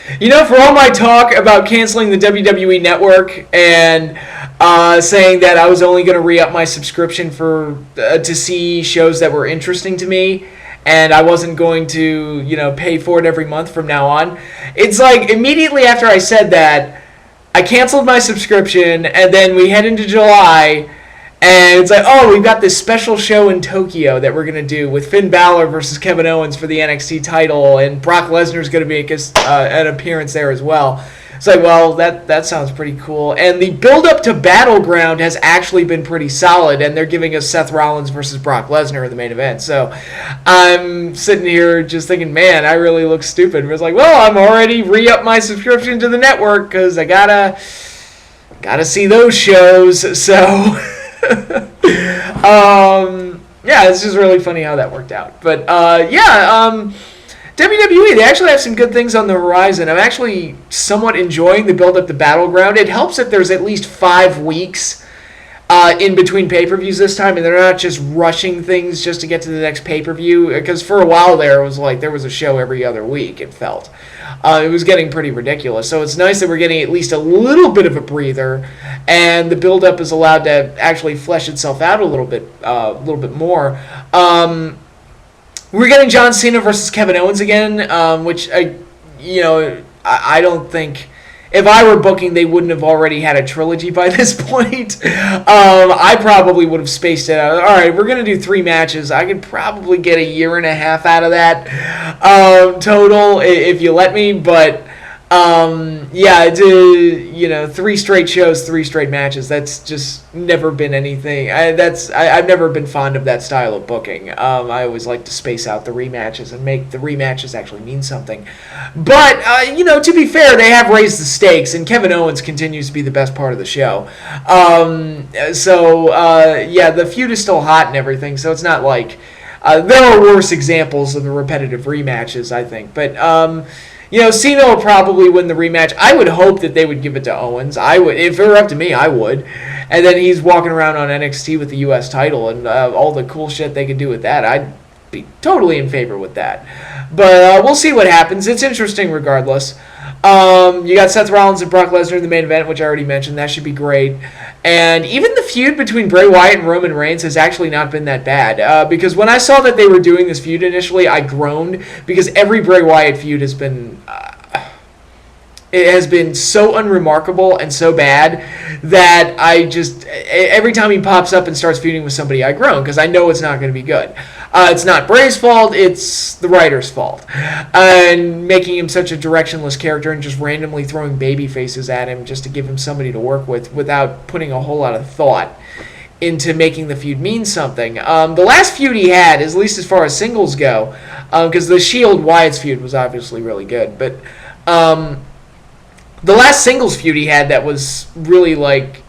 For all my talk about canceling the WWE Network and saying that I was only going to re-up my subscription to see shows that were interesting to me, and I wasn't going to, pay for it every month from now on. It's like immediately after I said that, I canceled my subscription, and then we head into July, and it's like, oh, we've got this special show in Tokyo that we're going to do with Finn Balor versus Kevin Owens for the NXT title, and Brock Lesnar's going to make an appearance there as well. It's like, well, that sounds pretty cool. And the build-up to Battleground has actually been pretty solid, and they're giving us Seth Rollins versus Brock Lesnar in the main event. So I'm sitting here just thinking, man, I really look stupid. It's like, well, I'm already re-up my subscription to the network because I gotta see those shows. So yeah, it's just really funny how that worked out. But WWE, they actually have some good things on the horizon. I'm actually somewhat enjoying the build-up to Battleground. It helps that there's at least 5 weeks in between pay-per-views this time, and they're not just rushing things just to get to the next pay-per-view, because for a while there, it was like there was a show every other week, it felt. It was getting pretty ridiculous. So it's nice that we're getting at least a little bit of a breather, and the build-up is allowed to actually flesh itself out a little bit more. We're getting John Cena versus Kevin Owens again, which I don't think, if I were booking, they wouldn't have already had a trilogy by this point. I probably would have spaced it out. All right, we're going to do 3 matches. I could probably get a year and a half out of that total if you let me, but 3 straight shows, 3 straight matches. That's just never been anything. I've never been fond of that style of booking. I always like to space out the rematches and make the rematches actually mean something. But to be fair, they have raised the stakes, and Kevin Owens continues to be the best part of the show. The feud is still hot and everything. So it's not like there are worse examples of the repetitive rematches, I think, but. Cena will probably win the rematch. I would hope that they would give it to Owens. I would, if it were up to me, I would. And then he's walking around on NXT with the U.S. title and all the cool shit they could do with that. I'd be totally in favor with that. But we'll see what happens. It's interesting regardless. You got Seth Rollins and Brock Lesnar in the main event, which I already mentioned. That should be great. And even the feud between Bray Wyatt and Roman Reigns has actually not been that bad. Because when I saw that they were doing this feud initially, I groaned. Because every Bray Wyatt feud has been... it has been so unremarkable and so bad that I just... Every time he pops up and starts feuding with somebody, I groan. Because I know it's not going to be good. It's not Bray's fault, it's the writer's fault. And making him such a directionless character and just randomly throwing baby faces at him just to give him somebody to work with without putting a whole lot of thought into making the feud mean something. The last feud he had, at least as far as singles go, because the Shield Wyatt's feud was obviously really good, but the last singles feud he had that was really like...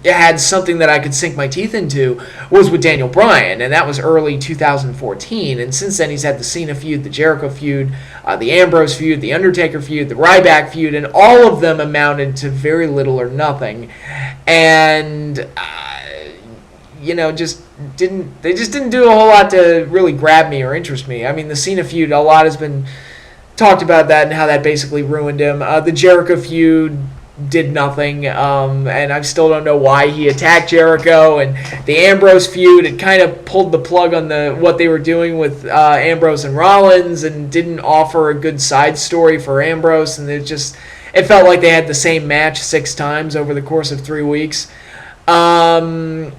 had something that I could sink my teeth into was with Daniel Bryan, and that was early 2014. And since then, he's had the Cena feud, the Jericho feud, the Ambrose feud, the Undertaker feud, the Ryback feud, and all of them amounted to very little or nothing. And just didn't do a whole lot to really grab me or interest me. I mean, the Cena feud, a lot has been talked about that and how that basically ruined him. The Jericho feud did nothing, and I still don't know why he attacked Jericho. And the Ambrose feud, it kind of pulled the plug on what they were doing with Ambrose and Rollins, and didn't offer a good side story for Ambrose. And it felt like they had the same match 6 times over the course of 3 weeks. The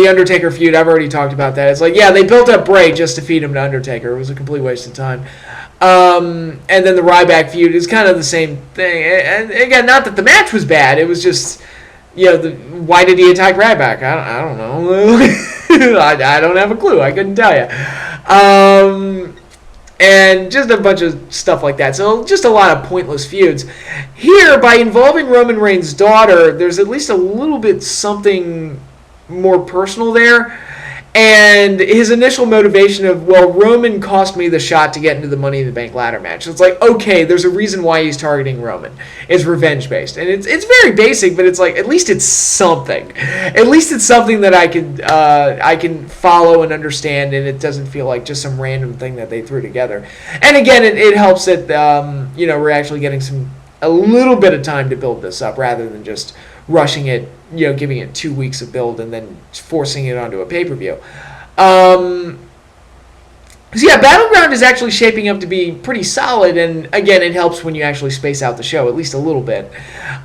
Undertaker feud, I've already talked about that. It's like, yeah, they built up Bray just to feed him to Undertaker. It was a complete waste of time. And then the Ryback feud is kind of the same thing. And again, not that the match was bad. It was just, why did he attack Ryback? I don't know. I don't have a clue. I couldn't tell you. And just a bunch of stuff like that. So just a lot of pointless feuds. Here, by involving Roman Reigns' daughter, there's at least a little bit something more personal there. And his initial motivation of, well, Roman cost me the shot to get into the Money in the Bank ladder match. So it's like, okay, there's a reason why he's targeting Roman. It's revenge-based. And it's very basic, but it's like, at least it's something. At least it's something that I can follow and understand, and it doesn't feel like just some random thing that they threw together. And again, it helps that, we're actually getting some a little bit of time to build this up rather than just rushing it, giving it 2 weeks of build and then forcing it onto a pay-per-view. So yeah, Battleground is actually shaping up to be pretty solid, and again, it helps when you actually space out the show at least a little bit.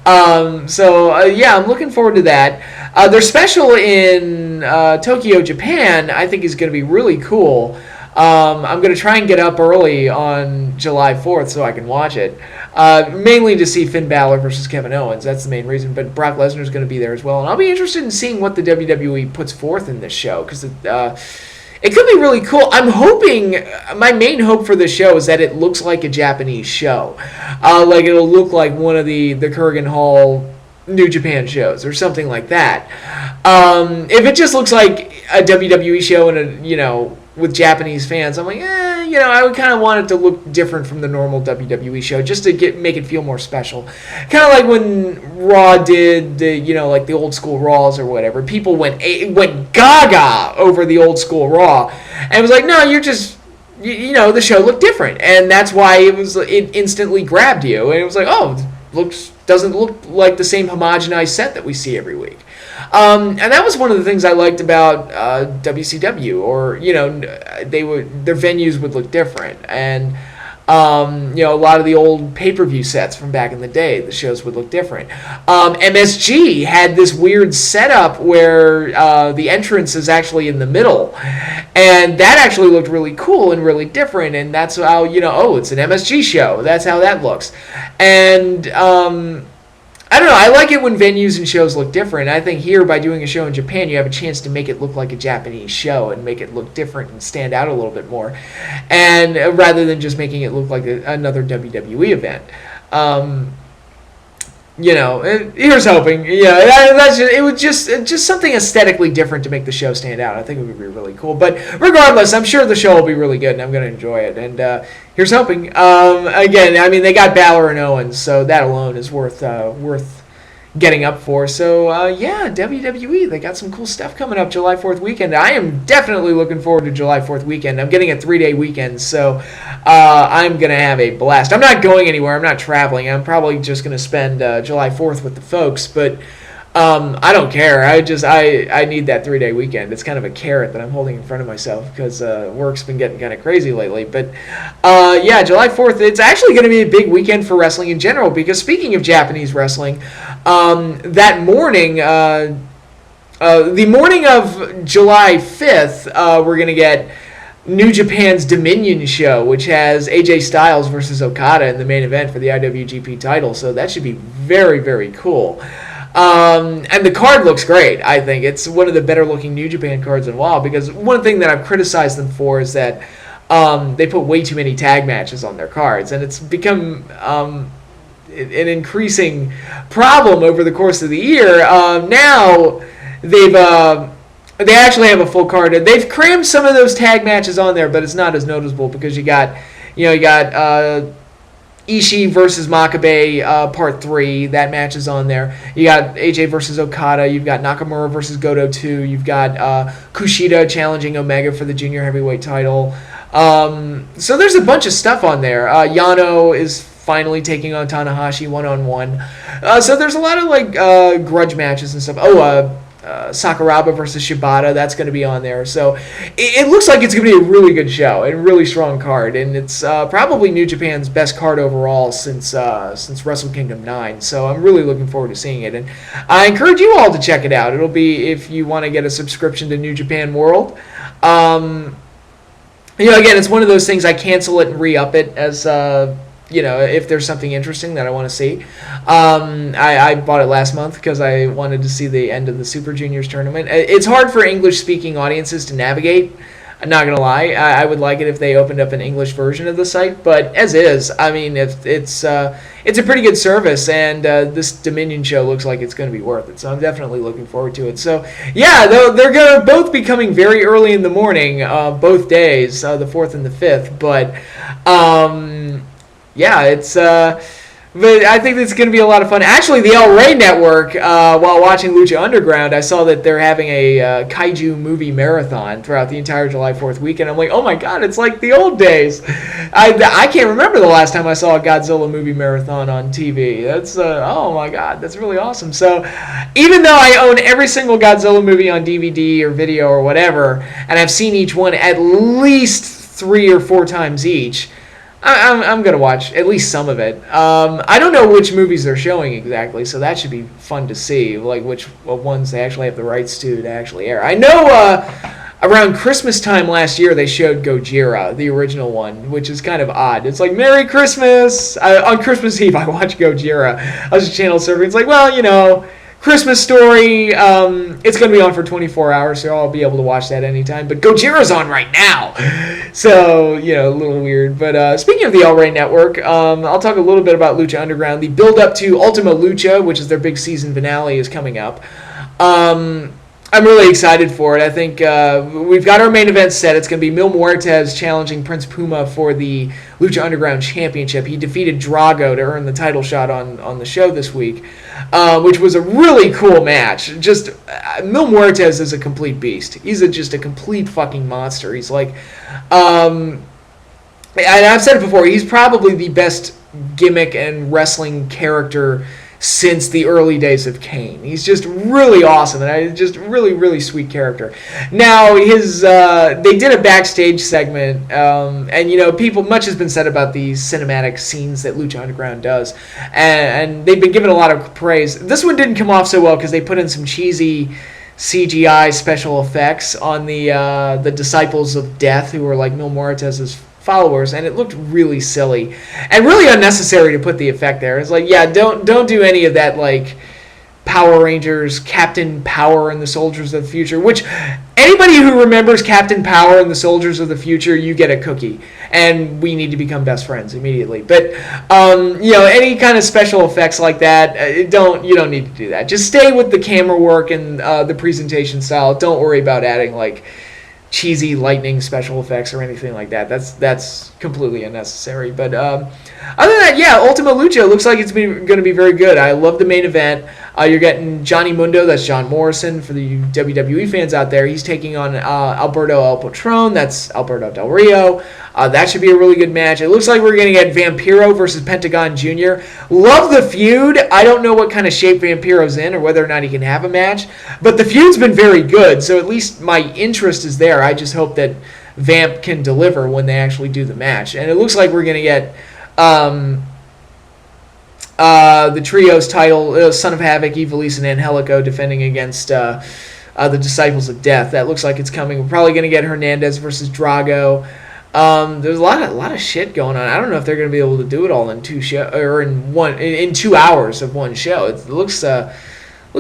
Yeah, I'm looking forward to that. Their special in Tokyo, Japan, I think is going to be really cool. I'm going to try and get up early on July 4th so I can watch it. Mainly to see Finn Balor versus Kevin Owens. That's the main reason. But Brock Lesnar is going to be there as well. And I'll be interested in seeing what the WWE puts forth in this show, because it could be really cool. I'm hoping, my main hope for this show is that it looks like a Japanese show. Like it'll look like one of the Kurgan Hall New Japan shows or something like that. If it just looks like a WWE show and with Japanese fans, I'm like, I would kind of want it to look different from the normal WWE show, just to make it feel more special. Kind of like when Raw did like the old school Raws or whatever. People went gaga over the old school Raw, and it was like, no, you're just, the show looked different, and that's why it instantly grabbed you, and it was like, oh, doesn't look like the same homogenized set that we see every week. And that was one of the things I liked about WCW, or their venues would look different, and a lot of the old pay-per-view sets from back in the day, the shows would look different. MSG had this weird setup where the entrance is actually in the middle, and that actually looked really cool and really different, and that's how it's an MSG show. That's how that looks, and I don't know. I like it when venues and shows look different. I think here, by doing a show in Japan, you have a chance to make it look like a Japanese show and make it look different and stand out a little bit more, and rather than just making it look like another WWE event. Here's hoping. It was just something aesthetically different to make the show stand out. I think it would be really cool. But regardless, I'm sure the show will be really good, and I'm going to enjoy it. And here's hoping. Again, I mean, they got Balor and Owens, so that alone is worth getting up for. So WWE, they got some cool stuff coming up July 4th weekend. I am definitely looking forward to July 4th weekend. I'm getting a 3-day weekend, so I'm going to have a blast. I'm not going anywhere. I'm not traveling. I'm probably just going to spend July 4th with the folks, but I don't care. I need that 3-day weekend. It's kind of a carrot that I'm holding in front of myself because work's been getting kind of crazy lately. But July 4th, it's actually going to be a big weekend for wrestling in general, because speaking of Japanese wrestling, that morning, the morning of July 5th, we're going to get New Japan's Dominion show, which has AJ Styles versus Okada in the main event for the IWGP title. So that should be very, very cool. And the card looks great, I think. It's one of the better looking New Japan cards in a while, because one thing that I've criticized them for is that they put way too many tag matches on their cards, and it's become an increasing problem over the course of the year. Now they actually have a full card. They've crammed some of those tag matches on there, but it's not as noticeable because you got Ishii versus Makabe Part 3. That match is on there. You got AJ versus Okada. You've got Nakamura versus Goto 2. You've got Kushida challenging Omega for the junior heavyweight title. So there's a bunch of stuff on there. Yano is finally taking on Tanahashi one-on-one. So there's a lot of grudge matches and stuff. Sakuraba versus Shibata, that's going to be on there. So it looks like it's going to be a really good show and a really strong card, and it's probably New Japan's best card overall since Wrestle Kingdom 9. So I'm really looking forward to seeing it, and I encourage you all to check it out. It'll be, if you want to get a subscription to New Japan World. Again, it's one of those things, I cancel it and re-up it as if there's something interesting that I want to see. I bought it last month because I wanted to see the end of the Super Juniors tournament. It's hard for English-speaking audiences to navigate. I'm not going to lie. I would like it if they opened up an English version of the site, but as is, I mean, it's a pretty good service, and this Dominion show looks like it's going to be worth it, so I'm definitely looking forward to it. So, yeah, they're going to both be coming very early in the morning, both days, the 4th and the 5th, but... it's But I think it's going to be a lot of fun. Actually, the El Rey Network, while watching Lucha Underground, I saw that they're having a kaiju movie marathon throughout the entire July 4th weekend. I'm like, oh my god, it's like the old days. I can't remember the last time I saw a Godzilla movie marathon on TV. That's, oh my god, that's really awesome. So, even though I own every single Godzilla movie on DVD or video or whatever, and I've seen each one at least 3 or 4 times each, I'm going to watch at least some of it. I don't know which movies they're showing exactly, so that should be fun to see, like which ones they actually have the rights to actually air. I know around Christmas time last year they showed Gojira, the original one, which is kind of odd. It's like, Merry Christmas! On Christmas Eve I watched Gojira. I was just channel surfing. It's like, well, you know, Christmas Story, it's going to be on for 24 hours, so I'll be able to watch that anytime. But Gojira's on right now! So, you know, a little weird. But speaking of the El Rey Network, I'll talk a little bit about Lucha Underground. The build-up to Ultima Lucha, which is their big season finale, is coming up. I'm really excited for it. I think we've got our main event set. It's going to be Mil Muertes challenging Prince Puma for the Lucha Underground Championship. He defeated Drago to earn the title shot on the show this week, which was a really cool match. Just Mil Muertes is a complete beast. He's just a complete fucking monster. He's like, and I've said it before, he's probably the best gimmick and wrestling character since the early days of Kane. He's just really awesome, and just really, really sweet character. Now, they did a backstage segment, and you know, much has been said about these cinematic scenes that Lucha Underground does, and they've been given a lot of praise. This one didn't come off so well because they put in some cheesy CGI special effects on the Disciples of Death, who were like Mil Muertes' followers, and it looked really silly and really unnecessary to put the effect there. It's like, yeah, don't do any of that, like Power Rangers, Captain Power and the Soldiers of the Future, which anybody who remembers Captain Power and the Soldiers of the Future, you get a cookie, and we need to become best friends immediately. But you know, any kind of special effects like that, you don't need to do that. Just stay with the camera work and the presentation style. Don't worry about adding like cheesy lightning special effects or anything like that. That's completely unnecessary. But other than that, yeah, Ultima Lucha looks like it's going to be very good. I love the main event. You're getting Johnny Mundo, that's John Morrison for the WWE fans out there. He's taking on Alberto El Patron, that's Alberto Del Rio. That should be a really good match. It looks like we're going to get Vampiro versus Pentagon Jr. Love the feud. I don't know what kind of shape Vampiro's in or whether or not he can have a match, but the feud's been very good, so at least my interest is there. I just hope that Vamp can deliver when they actually do the match. And it looks like we're going to get the Trios title, Son of Havoc, Ivelisse, and Angelico defending against the Disciples of Death. That looks like it's coming. We're probably going to get Hernandez versus Drago. There's a lot of shit going on. I don't know if they're going to be able to do it all in 2 hours of one show. It looks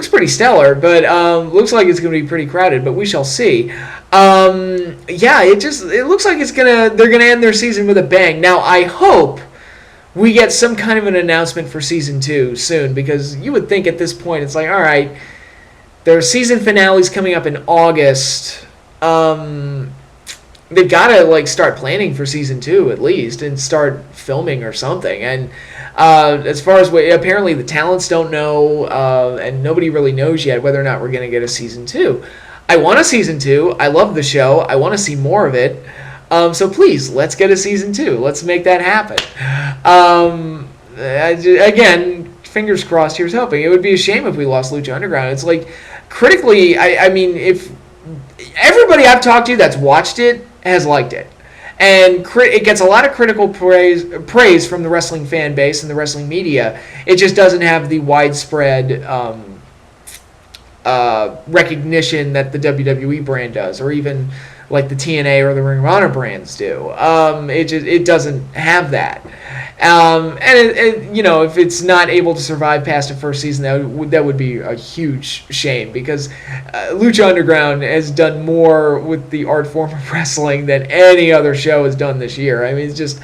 pretty stellar, but looks like it's going to be pretty crowded. But we shall see. Yeah, it looks like they're going to end their season with a bang. Now I hope we get some kind of an announcement for season 2 soon, because you would think at this point it's like, all right, their season finale's coming up in August. They've got to like start planning for season 2 at least and start filming or something. And as far as apparently the talents don't know, and nobody really knows yet whether or not we're going to get a season 2. I want a season 2. I love the show. I want to see more of it. So please, let's get a season 2. Let's make that happen. Again, fingers crossed, here's hoping. It would be a shame if we lost Lucha Underground. It's like, critically, I mean, if everybody I've talked to that's watched it has liked it. And it gets a lot of critical praise from the wrestling fan base and the wrestling media. It just doesn't have the widespread recognition that the WWE brand does, or even like the TNA or the Ring of Honor brands do. It doesn't have that. And you know, if it's not able to survive past the first season, that would be a huge shame, because Lucha Underground has done more with the art form of wrestling than any other show has done this year. I mean, it's just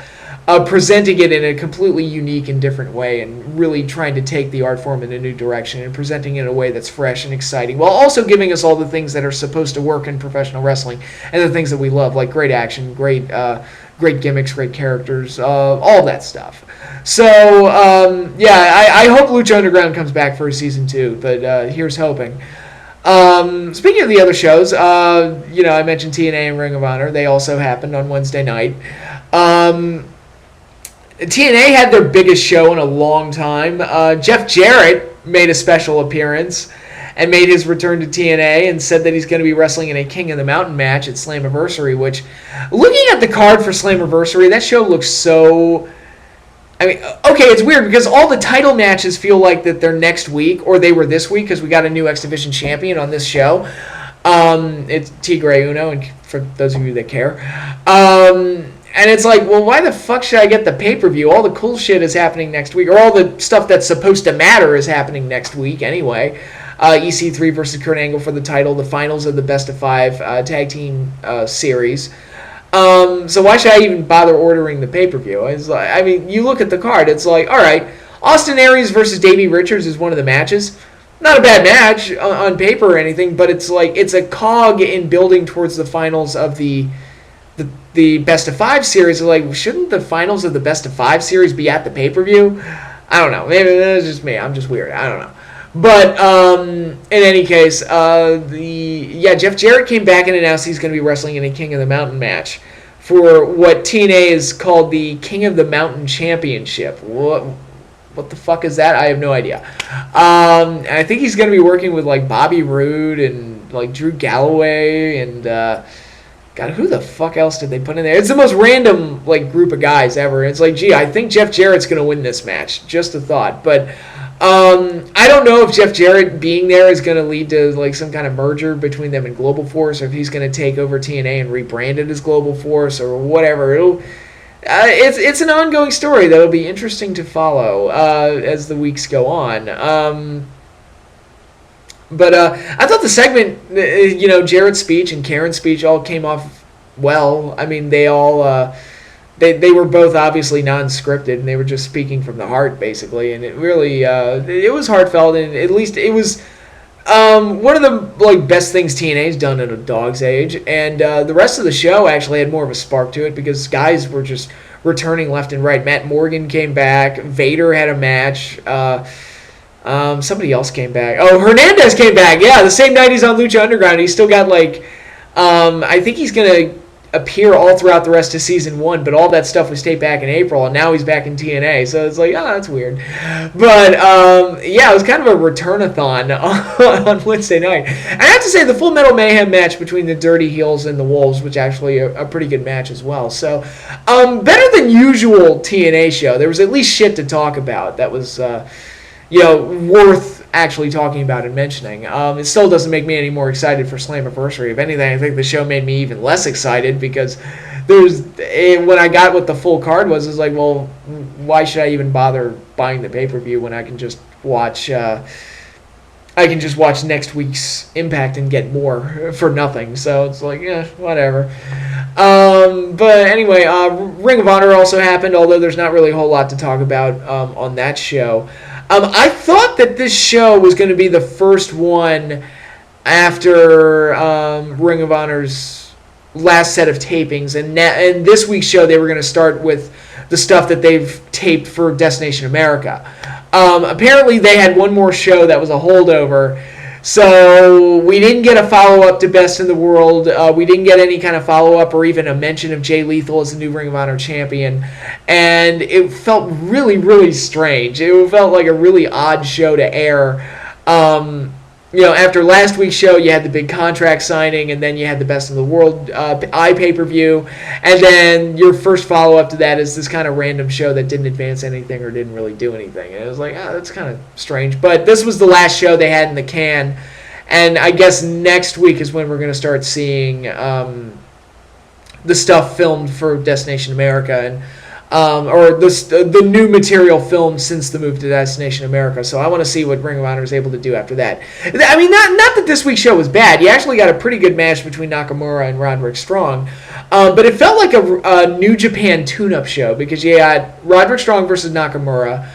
presenting it in a completely unique and different way, and really trying to take the art form in a new direction and presenting it in a way that's fresh and exciting, while also giving us all the things that are supposed to work in professional wrestling and the things that we love, like great action, great great gimmicks, great characters, all that stuff. So, I hope Lucha Underground comes back for a season 2, but here's hoping. Speaking of the other shows, I mentioned TNA and Ring of Honor. They also happened on Wednesday night. TNA had their biggest show in a long time. Jeff Jarrett made a special appearance and made his return to TNA and said that he's going to be wrestling in a King of the Mountain match at Slammiversary, which, looking at the card for Slammiversary, that show looks so... okay, it's weird because all the title matches feel like that they're next week, or they were this week because we got a new X Division champion on this show. It's Tigre Uno, and for those of you that care. And it's like, well, why the fuck should I get the pay-per-view? All the cool shit is happening next week, or all the stuff that's supposed to matter is happening next week anyway. EC3 versus Kurt Angle for the title, the finals of the Best of 5 tag team series. So why should I even bother ordering the pay-per-view? It's like, you look at the card, it's like, all right, Austin Aries versus Davey Richards is one of the matches. Not a bad match on paper or anything, but it's like it's a cog in building towards the finals of the Best of 5 series. Like, shouldn't the finals of the Best of 5 series be at the pay-per-view? I don't know. Maybe that's just me. I'm just weird. I don't know. But in any case, Jeff Jarrett came back and announced he's going to be wrestling in a King of the Mountain match for what TNA is called the King of the Mountain Championship. What the fuck is that? I have no idea. I think he's going to be working with like Bobby Roode and like Drew Galloway and God, who the fuck else did they put in there? It's the most random like group of guys ever. It's like, gee, I think Jeff Jarrett's going to win this match. Just a thought, but. I don't know if Jeff Jarrett being there is going to lead to like some kind of merger between them and Global Force, or if he's going to take over TNA and rebrand it as Global Force or whatever. It's an ongoing story that'll be interesting to follow as the weeks go on. But I thought the segment, Jarrett's speech and Karen's speech all came off well. I mean, they all. They were both obviously non-scripted, and they were just speaking from the heart, basically. And it really, it was heartfelt, and at least it was one of the best things TNA's done in a dog's age. And the rest of the show actually had more of a spark to it because guys were just returning left and right. Matt Morgan came back. Vader had a match. Somebody else came back. Oh, Hernandez came back. Yeah, the same night he's on Lucha Underground. He's still got I think he's gonna appear all throughout the rest of season 1, but all that stuff was taped back in April, and now he's back in TNA, so it's like, that's weird. But it was kind of a return-a-thon on Wednesday night. And I have to say, the Full Metal Mayhem match between the Dirty Heels and the Wolves was actually a pretty good match as well. So better than usual TNA show. There was at least shit to talk about that was worth actually talking about and mentioning. It still doesn't make me any more excited for Slammiversary. If anything, I think the show made me even less excited because when I got what the full card was, it's like, well, why should I even bother buying the pay-per-view when I can just watch next week's Impact and get more for nothing. So it's like, whatever. But anyway, Ring of Honor also happened, although there's not really a whole lot to talk about on that show. I thought that this show was going to be the first one after Ring of Honor's last set of tapings, and this week's show they were going to start with the stuff that they've taped for Destination America. Apparently they had one more show that was a holdover, so we didn't get a follow-up to Best in the World. We didn't get any kind of follow-up or even a mention of Jay Lethal as the new Ring of Honor champion. And it felt really, really strange. It felt like a really odd show to air. After last week's show, you had the big contract signing, and then you had the Best in the World pay-per-view, and then your first follow-up to that is this kind of random show that didn't advance anything or didn't really do anything. And it was like, that's kind of strange. But this was the last show they had in the can, and I guess next week is when we're going to start seeing the stuff filmed for Destination America, and or the new material filmed since the move to Destination America. So I want to see what Ring of Honor is able to do after that. I mean, not that this week's show was bad. You actually got a pretty good match between Nakamura and Roderick Strong. But it felt like a New Japan tune-up show because you had Roderick Strong versus Nakamura.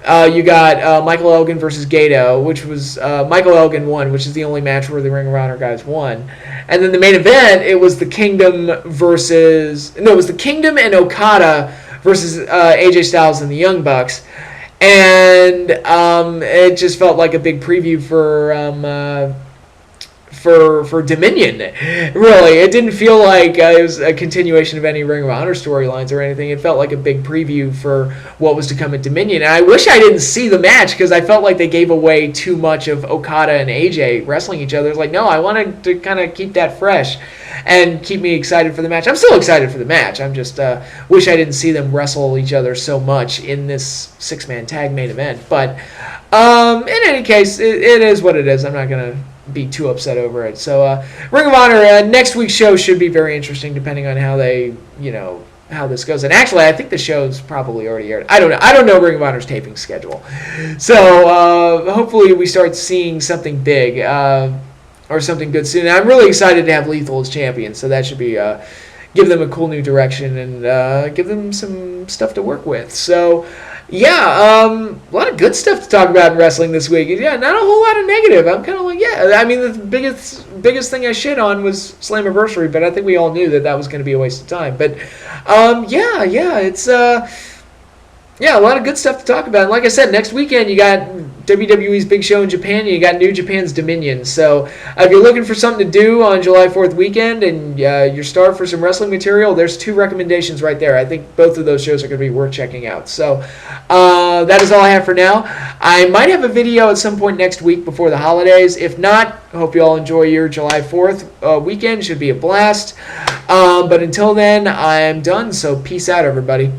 You got Michael Elgin versus Gato, which was Michael Elgin won, which is the only match where the Ring of Honor guys won. And then the main event, it was the Kingdom it was the Kingdom and Okada versus AJ Styles and the Young Bucks. And it just felt like a big preview for Dominion. Really, it didn't feel like it was a continuation of any Ring of Honor storylines or anything. It felt like a big preview for what was to come at Dominion. And I wish I didn't see the match because I felt like they gave away too much of Okada and AJ wrestling each other. It's like, no, I wanted to kind of keep that fresh and keep me excited for the match. I'm still excited for the match. I'm just wish I didn't see them wrestle each other so much in this 6-man tag main event. But in any case, it is what it is. I'm not going to be too upset over it. So Ring of Honor, next week's show should be very interesting depending on how they, how this goes. And actually, I think the show's probably already aired. I don't know. I don't know Ring of Honor's taping schedule. So hopefully we start seeing something big or something good soon. And I'm really excited to have Lethal as champion. So that should be give them a cool new direction and give them some stuff to work with. So yeah, a lot of good stuff to talk about in wrestling this week. Yeah, not a whole lot of negative. I'm kind of like, yeah. I mean, the biggest thing I shit on was Slammiversary, but I think we all knew that was going to be a waste of time. But yeah, it's a lot of good stuff to talk about. And like I said, next weekend you got WWE's big show in Japan. And you got New Japan's Dominion. So if you're looking for something to do on July 4th weekend and you're starved for some wrestling material, there's 2 recommendations right there. I think both of those shows are going to be worth checking out. So that is all I have for now. I might have a video at some point next week before the holidays. If not, hope you all enjoy your July 4th weekend. Should be a blast. But until then, I'm done. So peace out, everybody.